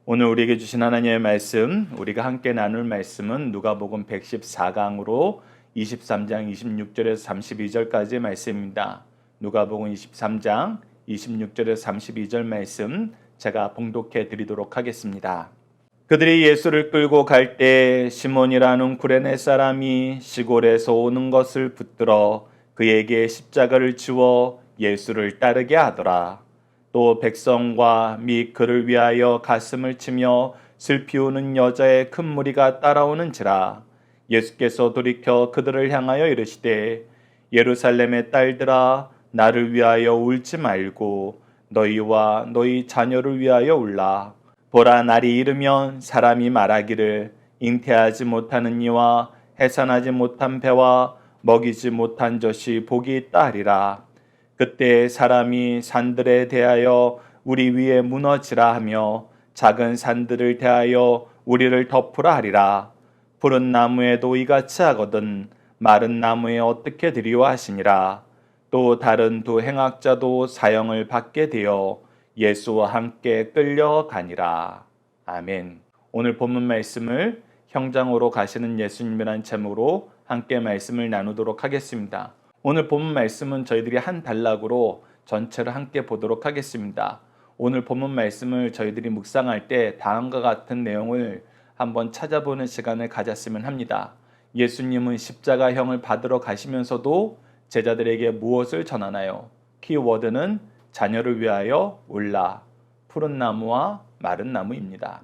오늘 우리에게 주신 하나님의 말씀, 우리가 함께 나눌 말씀은 누가복음 114강으로 23장 26절에서 32절까지의 말씀입니다. 누가복음 23장 26절에서 32절 말씀 제가 봉독해 드리도록 하겠습니다. 그들이 예수를 끌고 갈 때 시몬이라는 구레네 사람이 시골에서 오는 것을 붙들어 그에게 십자가를 지워 예수를 따르게 하더라. 또 백성과 및 그를 위하여 가슴을 치며 슬피 우는 여자의 큰 무리가 따라오는지라. 예수께서 돌이켜 그들을 향하여 이르시되 예루살렘의 딸들아 나를 위하여 울지 말고 너희와 너희 자녀를 위하여 울라. 보라, 날이 이르면 사람이 말하기를 잉태하지 못하는 이와 해산하지 못한 배와 먹이지 못한 젖이 복이 있다 하리라. 그때 사람이 산들에 대하여 우리 위에 무너지라 하며 작은 산들을 대하여 우리를 덮으라 하리라. 푸른 나무에도 이같이 하거든 마른 나무에 어떻게 드리워 하시니라. 또 다른 두 행악자도 사형을 받게 되어 예수와 함께 끌려가니라. 아멘. 오늘 본문 말씀을 형장으로 가시는 예수님이란 제목으로 함께 말씀을 나누도록 하겠습니다. 오늘 본문 말씀은 저희들이 한 단락으로 전체를 함께 보도록 하겠습니다. 오늘 본문 말씀을 저희들이 묵상할 때 다음과 같은 내용을 한번 찾아보는 시간을 가졌으면 합니다. 예수님은 십자가형을 받으러 가시면서도 제자들에게 무엇을 전하나요? 키워드는 자녀를 위하여 울라, 푸른 나무와 마른 나무입니다.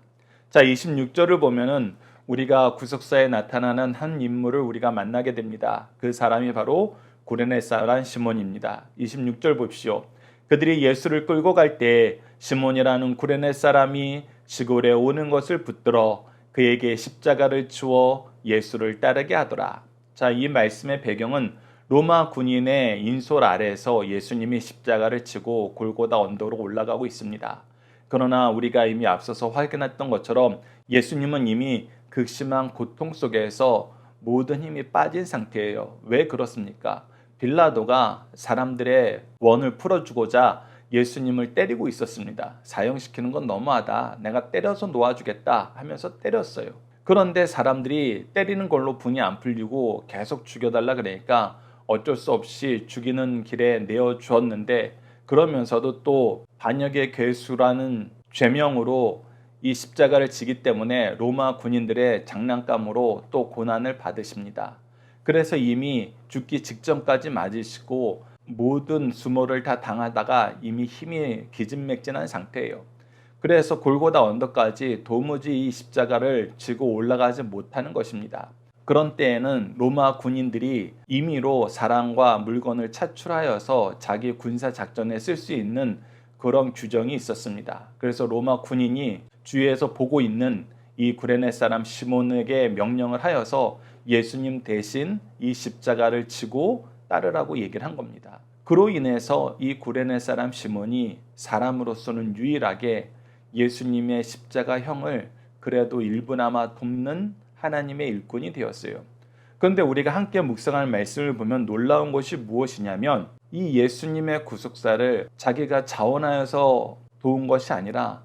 자, 26절을 보면은 우리가 구속사에 나타나는 한 인물을 우리가 만나게 됩니다. 그 사람이 바로 구레네 사람 시몬입니다. 26절 봅시오. 그들이 예수를 끌고 갈 때 시몬이라는 구레네 사람이 시골에 오는 것을 붙들어 그에게 십자가를 주어 예수를 따르게 하더라. 자, 이 말씀의 배경은 로마 군인의 인솔 아래에서 예수님이 십자가를 지고 골고다 언덕으로 올라가고 있습니다. 그러나 우리가 이미 앞서서 확인했던 것처럼 예수님은 이미 극심한 고통 속에서 모든 힘이 빠진 상태예요. 왜 그렇습니까? 빌라도가 사람들의 원을 풀어주고자 예수님을 때리고 있었습니다. 사형시키는 건 너무하다. 내가 때려서 놓아주겠다 하면서 때렸어요. 그런데 사람들이 때리는 걸로 분이 안 풀리고 계속 죽여달라 그러니까 어쩔 수 없이 죽이는 길에 내어주었는데, 그러면서도 또 반역의 괴수라는 죄명으로 이 십자가를 지기 때문에 로마 군인들의 장난감으로 또 고난을 받으십니다. 그래서 이미 죽기 직전까지 맞으시고 모든 수모를 다 당하다가 이미 힘이 기진맥진한 상태예요. 그래서 골고다 언덕까지 도무지 이 십자가를 지고 올라가지 못하는 것입니다. 그런 때에는 로마 군인들이 임의로 사람과 물건을 차출하여서 자기 군사 작전에 쓸 수 있는 그런 규정이 있었습니다. 그래서 로마 군인이 주위에서 보고 있는 이 구레네 사람 시몬에게 명령을 하여서 예수님 대신 이 십자가를 지고 따르라고 얘기를 한 겁니다. 그로 인해서 이 구레네 사람 시몬이 사람으로서는 유일하게 예수님의 십자가형을 그래도 일부나마 돕는 하나님의 일꾼이 되었어요. 그런데 우리가 함께 묵상할 말씀을 보면 놀라운 것이 무엇이냐면 이 예수님의 구속사를 자기가 자원하여서 도운 것이 아니라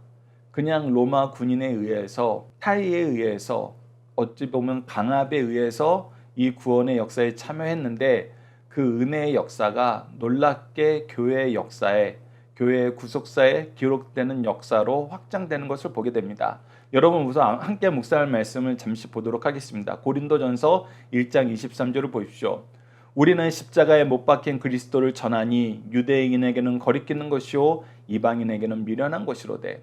그냥 로마 군인에 의해서 타이에 의해서 어찌 보면 강압에 의해서 이 구원의 역사에 참여했는데 그 은혜의 역사가 놀랍게 교회의 역사에, 교회의 구속사에 기록되는 역사로 확장되는 것을 보게 됩니다. 여러분 우선 함께 묵상할 말씀을 잠시 보도록 하겠습니다. 고린도전서 1장 23절을 보십시오. 우리는 십자가에 못 박힌 그리스도를 전하니 유대인에게는 거리끼는 것이요 이방인에게는 미련한 것이로되.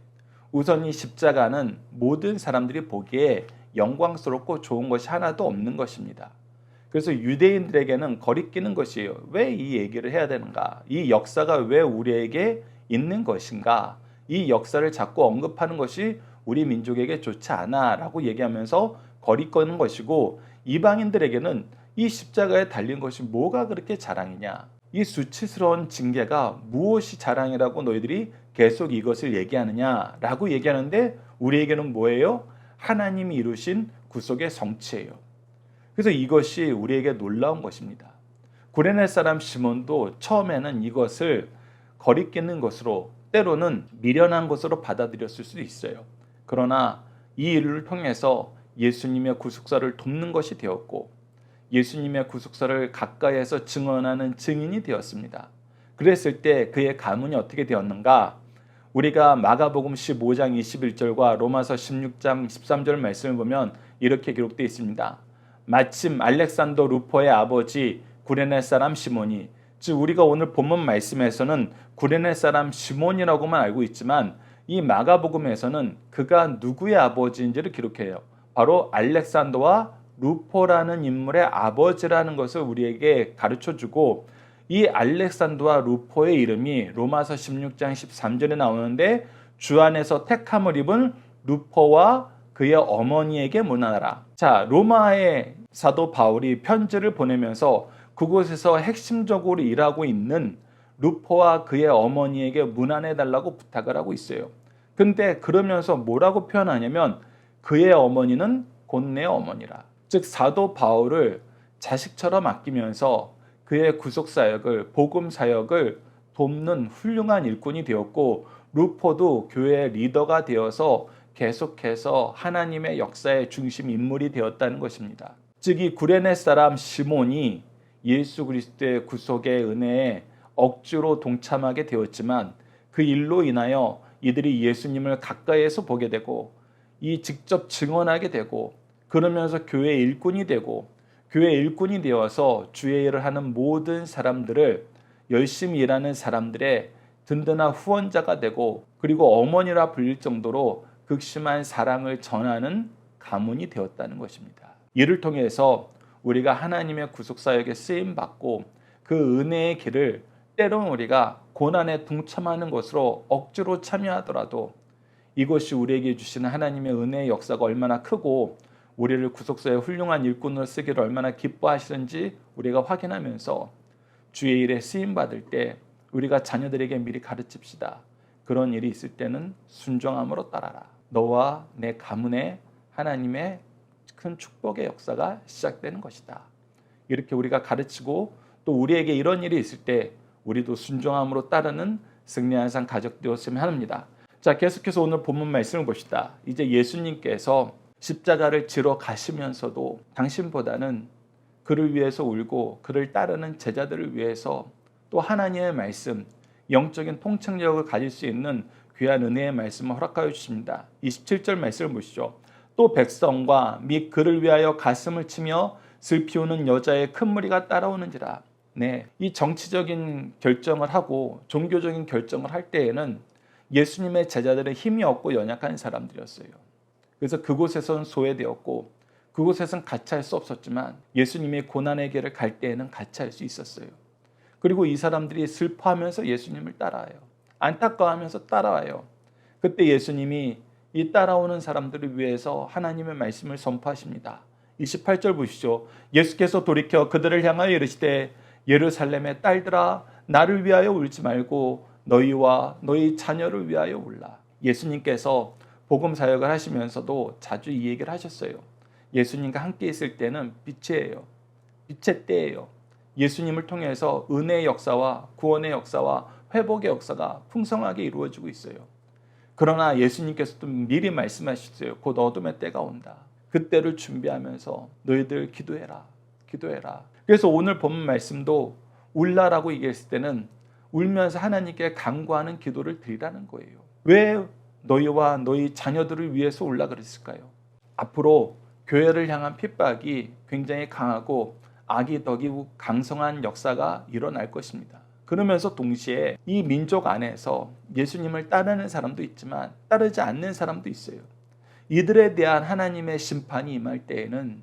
우선 이 십자가는 모든 사람들이 보기에 영광스럽고 좋은 것이 하나도 없는 것입니다. 그래서 유대인들에게는 거리끼는 것이에요. 왜 이 얘기를 해야 되는가? 이 역사가 왜 우리에게 있는 것인가? 이 역사를 자꾸 언급하는 것이 우리 민족에게 좋지 않아 라고 얘기하면서 거리끼는 것이고, 이방인들에게는 이 십자가에 달린 것이 뭐가 그렇게 자랑이냐? 이 수치스러운 징계가 무엇이 자랑이라고 너희들이 계속 이것을 얘기하느냐라고 얘기하는데, 우리에게는 뭐예요? 하나님이 이루신 구속의 성취예요. 그래서 이것이 우리에게 놀라운 것입니다. 구레네 사람 시몬도 처음에는 이것을 거리끼는 것으로, 때로는 미련한 것으로 받아들였을 수도 있어요. 그러나 이 일을 통해서 예수님의 구속사를 돕는 것이 되었고 예수님의 구속사를 가까이에서 증언하는 증인이 되었습니다. 그랬을 때 그의 가문이 어떻게 되었는가? 우리가 마가복음 15장 21절과 로마서 16장 13절 말씀을 보면 이렇게 기록되어 있습니다. 마침 알렉산더 루포의 아버지 구레네 사람 시몬이, 즉 우리가 오늘 본문 말씀에서는 구레네 사람 시몬이라고만 알고 있지만 이 마가복음에서는 그가 누구의 아버지인지를 기록해요. 바로 알렉산더와 루포라는 인물의 아버지라는 것을 우리에게 가르쳐주고, 이 알렉산더와 루포의 이름이 로마서 16장 13절에 나오는데 주 안에서 택함을 입은 루포와 그의 어머니에게 문안하라. 자, 로마의 사도 바울이 편지를 보내면서 그곳에서 핵심적으로 일하고 있는 루포와 그의 어머니에게 문안해달라고 부탁을 하고 있어요. 근데 그러면서 뭐라고 표현하냐면 그의 어머니는 곧 내 어머니라. 즉 사도 바울을 자식처럼 아끼면서 그의 구속사역을, 복음사역을 돕는 훌륭한 일꾼이 되었고, 루포도 교회의 리더가 되어서 계속해서 하나님의 역사의 중심 인물이 되었다는 것입니다. 즉 이 구레네 사람 시몬이 예수 그리스도의 구속의 은혜에 억지로 동참하게 되었지만 그 일로 인하여 이들이 예수님을 가까이에서 보게 되고 이 직접 증언하게 되고, 그러면서 교회 일꾼이 되고, 교회 일꾼이 되어서 주의 일을 하는 모든 사람들을, 열심히 일하는 사람들의 든든한 후원자가 되고, 그리고 어머니라 불릴 정도로 극심한 사랑을 전하는 가문이 되었다는 것입니다. 이를 통해서 우리가 하나님의 구속사역에 쓰임받고 그 은혜의 길을 때론 우리가 고난에 동참하는 것으로 억지로 참여하더라도 이것이 우리에게 주시는 하나님의 은혜의 역사가 얼마나 크고 우리를 구속사의 훌륭한 일꾼으로 쓰기를 얼마나 기뻐하시는지 우리가 확인하면서 주의 일에 쓰임받을 때 우리가 자녀들에게 미리 가르칩시다. 그런 일이 있을 때는 순종함으로 따라라. 너와 내 가문에 하나님의 큰 축복의 역사가 시작되는 것이다. 이렇게 우리가 가르치고 또 우리에게 이런 일이 있을 때 우리도 순종함으로 따르는 승리한 삶 가족 되었으면 합니다. 자, 계속해서 오늘 본문 말씀을 봅시다. 이제 예수님께서 십자가를 지러 가시면서도 당신보다는 그를 위해서 울고 그를 따르는 제자들을 위해서 또 하나님의 말씀, 영적인 통찰력을 가질 수 있는 귀한 은혜의 말씀을 허락하여 주십니다. 27절 말씀을 보시죠. 또 백성과 및 그를 위하여 가슴을 치며 슬피 우는 여자의 큰 무리가 따라오는지라. 네, 이 정치적인 결정을 하고 종교적인 결정을 할 때에는 예수님의 제자들은 힘이 없고 연약한 사람들이었어요. 그래서 그곳에서는 소외되었고 그곳에서는 같이 할 수 없었지만 예수님이 고난의 길을 갈 때에는 같이 할 수 있었어요. 그리고 이 사람들이 슬퍼하면서 예수님을 따라와요. 안타까워하면서 따라와요. 그때 예수님이 이 따라오는 사람들을 위해서 하나님의 말씀을 선포하십니다. 28절 보시죠. 예수께서 돌이켜 그들을 향하여 이르시되 예루살렘의 딸들아 나를 위하여 울지 말고 너희와 너희 자녀를 위하여 울라. 예수님께서 복음 사역을 하시면서도 자주 이 얘기를 하셨어요. 예수님과 함께 있을 때는 빛이에요. 빛의 때예요. 예수님을 통해서 은혜의 역사와 구원의 역사와 회복의 역사가 풍성하게 이루어지고 있어요. 그러나 예수님께서도 미리 말씀하셨어요. 곧 어둠의 때가 온다. 그때를 준비하면서 너희들 기도해라. 기도해라. 그래서 오늘 본문 말씀도 울라라고 얘기했을 때는 울면서 하나님께 간구하는 기도를 드리라는 거예요. 왜 너희와 너희 자녀들을 위해서 울라 그랬을까요? 앞으로 교회를 향한 핍박이 굉장히 강하고 악이 더욱 강성한 역사가 일어날 것입니다. 그러면서 동시에 이 민족 안에서 예수님을 따르는 사람도 있지만 따르지 않는 사람도 있어요. 이들에 대한 하나님의 심판이 임할 때에는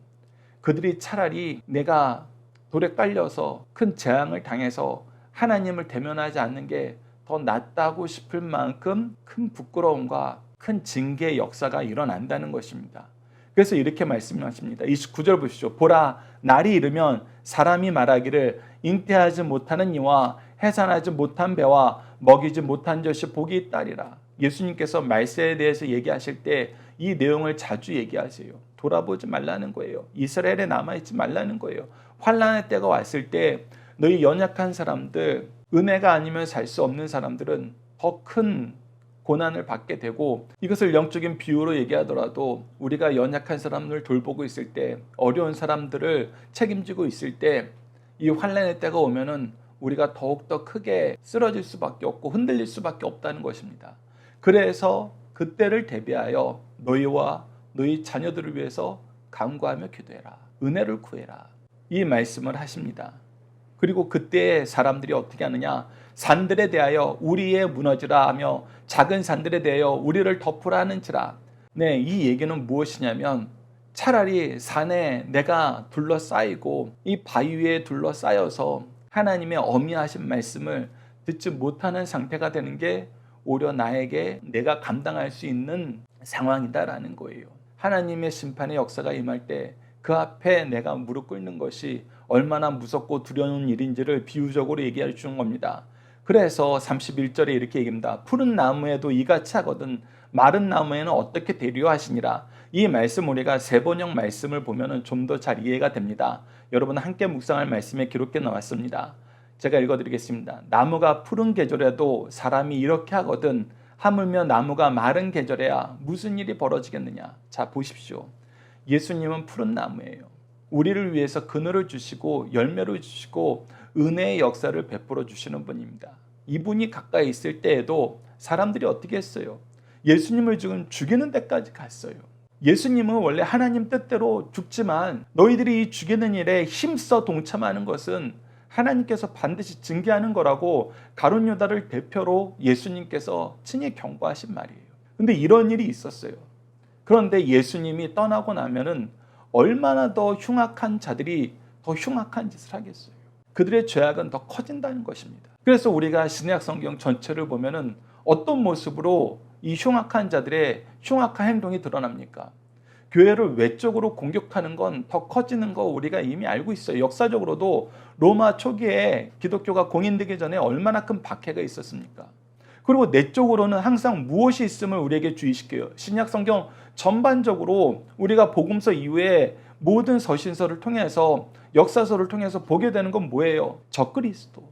그들이 차라리 내가 돌에 깔려서 큰 재앙을 당해서 하나님을 대면하지 않는 게 더 낫다고 싶을 만큼 큰 부끄러움과 큰 징계의 역사가 일어난다는 것입니다. 그래서 이렇게 말씀하십니다. 29절 보시죠. 보라, 날이 이르면 사람이 말하기를 잉태하지 못하는 이와 해산하지 못한 배와 먹이지 못한 젖이 복이 있다리라. 예수님께서 말세에 대해서 얘기하실 때 이 내용을 자주 얘기하세요. 돌아보지 말라는 거예요. 이스라엘에 남아있지 말라는 거예요. 환난의 때가 왔을 때 너희 연약한 사람들, 은혜가 아니면 살 수 없는 사람들은 더 큰 고난을 받게 되고, 이것을 영적인 비유로 얘기하더라도 우리가 연약한 사람을 돌보고 있을 때, 어려운 사람들을 책임지고 있을 때 이 환난의 때가 오면은 우리가 더욱더 크게 쓰러질 수밖에 없고 흔들릴 수밖에 없다는 것입니다. 그래서 그때를 대비하여 너희와 너희 자녀들을 위해서 간구하며 기도해라. 은혜를 구해라. 이 말씀을 하십니다. 그리고 그때 사람들이 어떻게 하느냐? 산들에 대하여 우리의 무너지라 하며 작은 산들에 대하여 우리를 덮으라 하는지라. 네, 이 얘기는 무엇이냐면 차라리 산에 내가 둘러싸이고 이 바위 위에 둘러싸여서 하나님의 어미하신 말씀을 듣지 못하는 상태가 되는 게 오히려 나에게 내가 감당할 수 있는 상황이다라는 거예요. 하나님의 심판의 역사가 임할 때 그 앞에 내가 무릎 꿇는 것이 얼마나 무섭고 두려운 일인지를 비유적으로 얘기해 주는 겁니다. 그래서 31절에 이렇게 얘기합니다. 푸른 나무에도 이같이 하거든 마른 나무에는 어떻게 되려 하시니라. 이 말씀 우리가 세번역 말씀을 보면 좀 더 잘 이해가 됩니다. 여러분 함께 묵상할 말씀에 기록해 나왔습니다. 제가 읽어드리겠습니다. 나무가 푸른 계절에도 사람이 이렇게 하거든 하물며 나무가 마른 계절에야 무슨 일이 벌어지겠느냐. 자, 보십시오. 예수님은 푸른 나무예요. 우리를 위해서 그늘을 주시고 열매를 주시고 은혜의 역사를 베풀어 주시는 분입니다. 이분이 가까이 있을 때에도 사람들이 어떻게 했어요? 예수님을 지금 죽이는 데까지 갔어요. 예수님은 원래 하나님 뜻대로 죽지만 너희들이 이 죽이는 일에 힘써 동참하는 것은 하나님께서 반드시 징계하는 거라고 가룟 유다를 대표로 예수님께서 친히 경고하신 말이에요. 근데 이런 일이 있었어요. 그런데 예수님이 떠나고 나면은 얼마나 더 흉악한 자들이 더 흉악한 짓을 하겠어요. 그들의 죄악은 더 커진다는 것입니다. 그래서 우리가 신약 성경 전체를 보면은 어떤 모습으로 이 흉악한 자들의 흉악한 행동이 드러납니까? 교회를 외적으로 공격하는 건 더 커지는 거 우리가 이미 알고 있어요. 역사적으로도 로마 초기에 기독교가 공인되기 전에 얼마나 큰 박해가 있었습니까? 그리고 내적으로는 항상 무엇이 있음을 우리에게 주의시켜요. 신약 성경 전반적으로 우리가 복음서 이후에 모든 서신서를 통해서 역사서를 통해서 보게 되는 건 뭐예요? 적그리스도.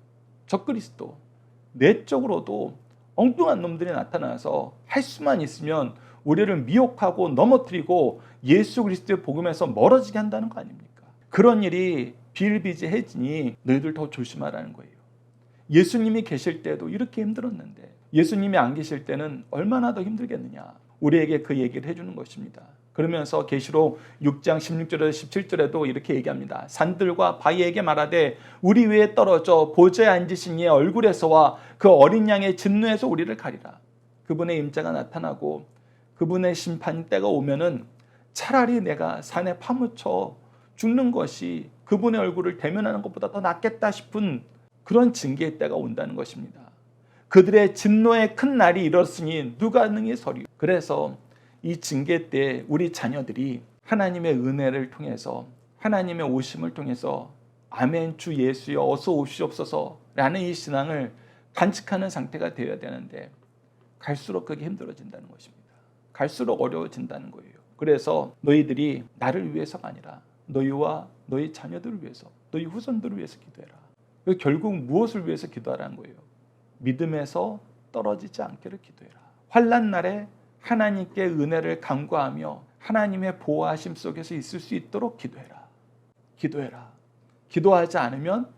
내적으로도 엉뚱한 놈들이 나타나서 할 수만 있으면 우리를 미혹하고 넘어뜨리고 예수 그리스도의 복음에서 멀어지게 한다는 거 아닙니까? 그런 일이 비일비재해지니 너희들 더 조심하라는 거예요. 예수님이 계실 때도 이렇게 힘들었는데 예수님이 안 계실 때는 얼마나 더 힘들겠느냐. 우리에게 그 얘기를 해주는 것입니다. 그러면서 계시록 6장 16절에서 17절에도 이렇게 얘기합니다. 산들과 바위에게 말하되 우리 위에 떨어져 보좌에 앉으신 이의 얼굴에서와 그 어린 양의 진노에서 우리를 가리라. 그분의 임자가 나타나고 그분의 심판 때가 오면은 차라리 내가 산에 파묻혀 죽는 것이 그분의 얼굴을 대면하는 것보다 더 낫겠다 싶은 그런 징계의 때가 온다는 것입니다. 그들의 진노의 큰 날이 이뤘으니 누가 능히 서리요. 그래서 이 징계 때 우리 자녀들이 하나님의 은혜를 통해서 하나님의 오심을 통해서 아멘 주 예수여 어서 오시옵소서 라는 이 신앙을 간직하는 상태가 되어야 되는데 갈수록 그게 힘들어진다는 것입니다. 갈수록 어려워진다는 거예요. 그래서 너희들이 나를 위해서가 아니라 너희와 너희 자녀들을 위해서 너희 후손들을 위해서 기도해라. 결국 무엇을 위해서 기도하라는 거예요? 믿음에서 떨어지지 않기를 기도해라. 환난 날에 하나님께 은혜를 간구하며 하나님의 보호하심 속에서 있을 수 있도록 기도해라. 기도하지 않으면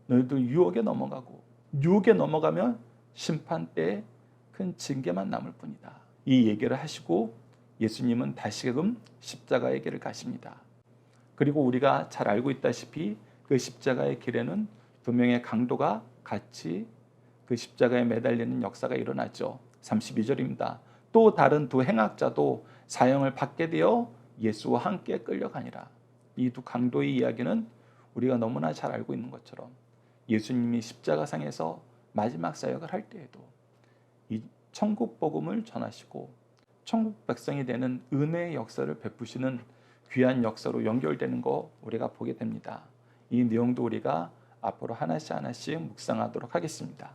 너희들 유혹에 넘어가고 유혹에 넘어가면 심판 때에 큰 징계만 남을 뿐이다. 이 얘기를 하시고 예수님은 다시금 십자가의 길을 가십니다. 그리고 우리가 잘 알고 있다시피 그 십자가의 길에는 두 명의 강도가 같이 그 십자가에 매달리는 역사가 일어났죠. 32절입니다. 또 다른 두 행악자도 사형을 받게 되어 예수와 함께 끌려가니라. 이 두 강도의 이야기는 우리가 너무나 잘 알고 있는 것처럼 예수님이 십자가상에서 마지막 사역을 할 때에도 이 천국 복음을 전하시고 천국 백성이 되는 은혜의 역사를 베푸시는 귀한 역사로 연결되는 거 우리가 보게 됩니다. 이 내용도 우리가 앞으로 하나씩 묵상하도록 하겠습니다.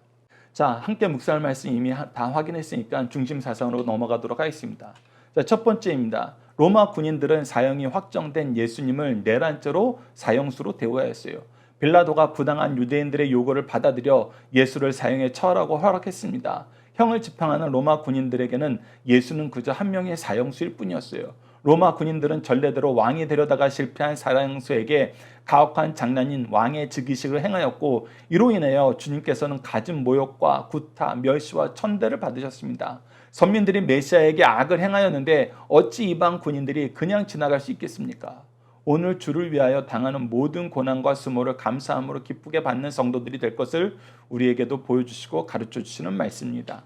자, 함께 묵상할 말씀 이미 다 확인했으니까 중심 사상으로 넘어가도록 하겠습니다. 자, 첫 번째입니다. 로마 군인들은 사형이 확정된 예수님을 내란죄로 사형수로 대우하였어요. 빌라도가 부당한 유대인들의 요구를 받아들여 예수를 사형에 처하라고 허락했습니다. 형을 지팡하는 로마 군인들에게는 예수는 그저 한 명의 사형수일 뿐이었어요. 로마 군인들은 전례대로 왕이 되려다가 실패한 사형수에게 가혹한 장난인 왕의 즉위식을 행하였고, 이로 인하여 주님께서는 갖은 모욕과 구타, 멸시와 천대를 받으셨습니다. 선민들이 메시아에게 악을 행하였는데 어찌 이방 군인들이 그냥 지나갈 수 있겠습니까? 오늘 주를 위하여 당하는 모든 고난과 수모를 감사함으로 기쁘게 받는 성도들이 될 것을 우리에게도 보여주시고 가르쳐 주시는 말씀입니다.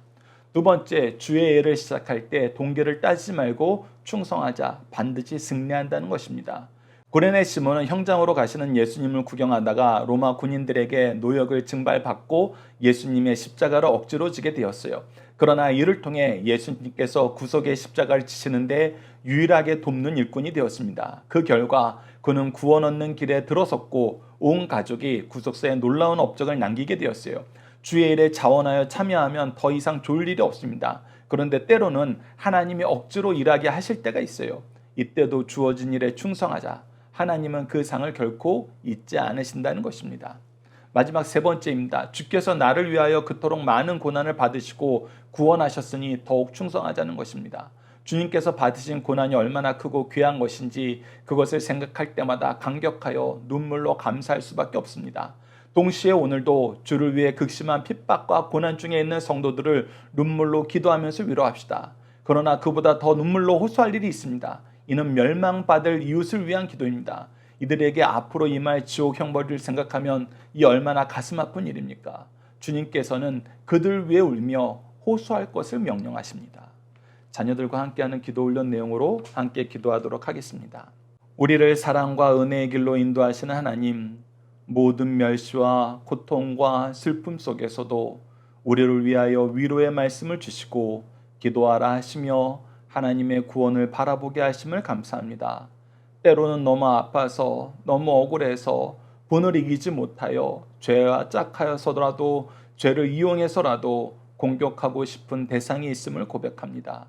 두 번째, 주의 일을 시작할 때 동기를 따지지 말고 충성하자, 반드시 승리한다는 것입니다. 구레네 시몬은 형장으로 가시는 예수님을 구경하다가 로마 군인들에게 노역을 증발받고 예수님의 십자가를 억지로 지게 되었어요. 그러나 이를 통해 예수님께서 구속의 십자가를 지시는데 유일하게 돕는 일꾼이 되었습니다. 그 결과 그는 구원 얻는 길에 들어섰고 온 가족이 구속사에 놀라운 업적을 남기게 되었어요. 주의 일에 자원하여 참여하면 더 이상 좋을 일이 없습니다. 그런데 때로는 하나님이 억지로 일하게 하실 때가 있어요. 이때도 주어진 일에 충성하자. 하나님은 그 상을 결코 잊지 않으신다는 것입니다. 마지막 세 번째입니다. 주께서 나를 위하여 그토록 많은 고난을 받으시고 구원하셨으니 더욱 충성하자는 것입니다. 주님께서 받으신 고난이 얼마나 크고 귀한 것인지 그것을 생각할 때마다 감격하여 눈물로 감사할 수밖에 없습니다. 동시에 오늘도 주를 위해 극심한 핍박과 고난 중에 있는 성도들을 눈물로 기도하면서 위로합시다. 그러나 그보다 더 눈물로 호소할 일이 있습니다. 이는 멸망받을 이웃을 위한 기도입니다. 이들에게 앞으로 임할 지옥 형벌을 생각하면 이 얼마나 가슴 아픈 일입니까? 주님께서는 그들 위해 울며 호소할 것을 명령하십니다. 자녀들과 함께하는 기도 훈련 내용으로 함께 기도하도록 하겠습니다. 우리를 사랑과 은혜의 길로 인도하시는 하나님, 모든 멸시와 고통과 슬픔 속에서도 우리를 위하여 위로의 말씀을 주시고 기도하라 하시며 하나님의 구원을 바라보게 하심을 감사합니다. 때로는 너무 아파서 너무 억울해서 분을 이기지 못하여 죄와 짝하여서라도 죄를 이용해서라도 공격하고 싶은 대상이 있음을 고백합니다.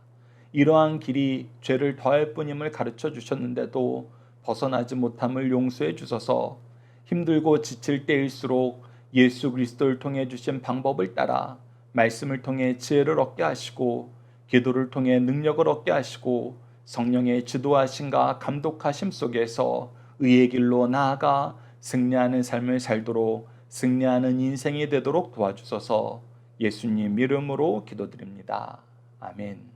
이러한 길이 죄를 더할 뿐임을 가르쳐 주셨는데도 벗어나지 못함을 용서해 주셔서 힘들고 지칠 때일수록 예수 그리스도를 통해 주신 방법을 따라 말씀을 통해 지혜를 얻게 하시고 기도를 통해 능력을 얻게 하시고 성령의 지도하심과 감독하심 속에서 의의 길로 나아가 승리하는 삶을 살도록 승리하는 인생이 되도록 도와주셔서 예수님 이름으로 기도드립니다. 아멘.